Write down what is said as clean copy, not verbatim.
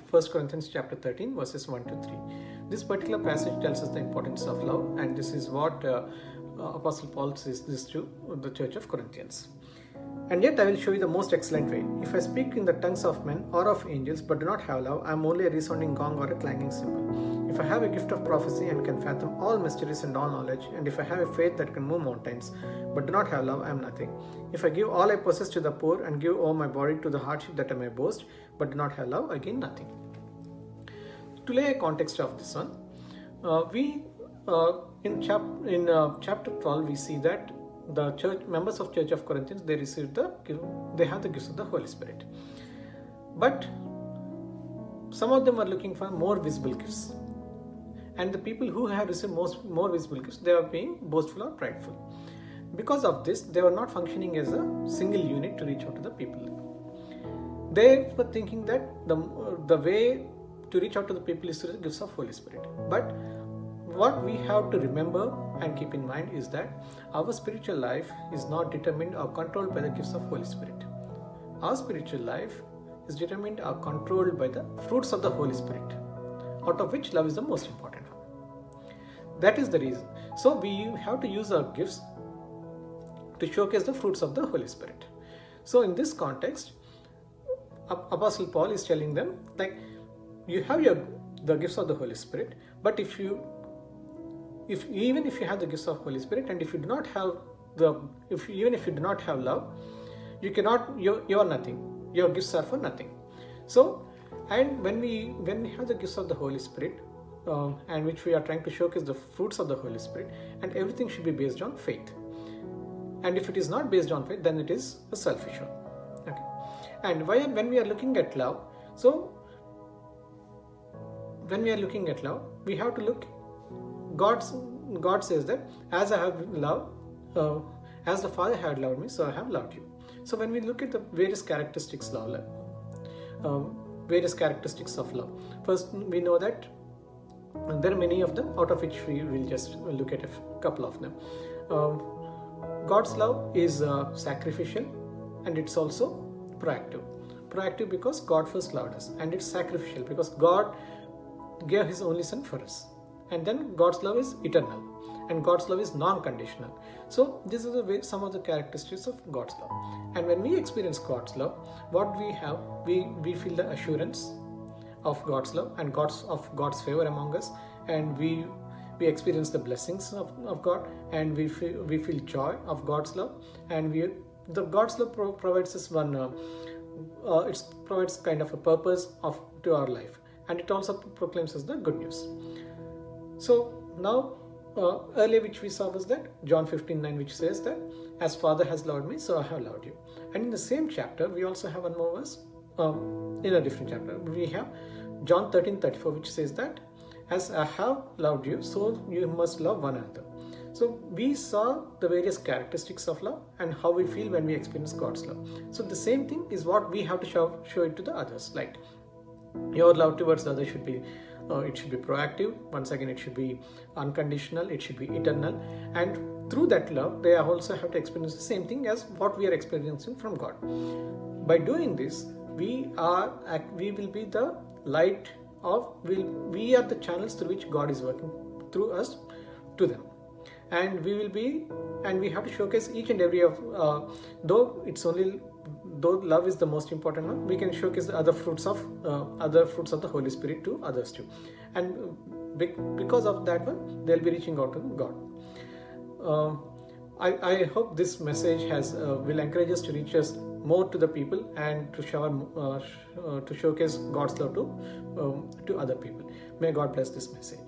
1 Corinthians chapter 13 verses 1 to 3. This particular passage tells us the importance of love, and this is what Apostle Paul says this to the church of Corinthians. And yet I will show you the most excellent way. If I speak in the tongues of men or of angels but do not have love, I am only a resounding gong or a clanging cymbal. If I have a gift of prophecy and can fathom all mysteries and all knowledge, and if I have a faith that can move mountains but do not have love, I am nothing. If I give all I possess to the poor and give all my body to the hardship that I may boast but do not have love, I gain nothing. To lay a context of this one, in chapter 12 we see that the church members of Church of Corinthians, they have the gifts of the Holy Spirit, but some of them are looking for more visible gifts, and the people who have received more visible gifts, they are being boastful or prideful. Because of this, they were not functioning as a single unit to reach out to the people. They were thinking that the way to reach out to the people is through the gifts of Holy Spirit. But what we have to remember and keep in mind is that our spiritual life is not determined or controlled by the gifts of Holy Spirit. Our spiritual life is determined or controlled by the fruits of the Holy Spirit, out of which love is the most important one. That is the reason. So we have to use our gifts to showcase the fruits of the Holy Spirit. So in this context, Apostle Paul is telling them, like, you have the gifts of the Holy Spirit, but even if you have the gifts of Holy Spirit, and if you do not have even if you do not have love, you are nothing. Your gifts are for nothing. So, and when we have the gifts of the Holy Spirit, and which we are trying to showcase the fruits of the Holy Spirit, and everything should be based on faith. And if it is not based on faith, then it is a selfish one. Okay. And when we are looking at love, so when we are looking at love, we have to look. God says that as I have loved, as the Father had loved me, so I have loved you. So when we look at the various characteristics of love, first we know that there are many of them, out of which we will just look at a couple of them. God's love is sacrificial, and it's also proactive. Proactive because God first loved us, and it's sacrificial because God gave His only Son for us. And then God's love is eternal, and God's love is non-conditional. So this is some of the characteristics of God's love. And when we experience God's love, what we have, we feel the assurance of God's love and God's favor among us, and we experience the blessings of God, and we feel joy of God's love, and God's love provides us it provides kind of a purpose to our life, and it also proclaims us the good news. So now, earlier which we saw was that John 15:9, which says that as Father has loved me, so I have loved you. And in the same chapter, we also have one more verse in a different chapter. We have John 13:34, which says that as I have loved you, so you must love one another. So we saw the various characteristics of love and how we feel when we experience God's love. So the same thing is what we have to show it to the others. Like, your love towards the other should be proactive. Once again, it should be unconditional, it should be eternal, and through that love they also have to experience the same thing as what we are experiencing from God. By doing this, we will be the light we are the channels through which God is working through us to them, and we have to showcase each and every though love is the most important one, we can showcase the other fruits of the Holy Spirit to others too, and because of that one, they'll be reaching out to God. I hope this message will encourage us to reach us more to the people, and to showcase God's love to other people. May God bless this message.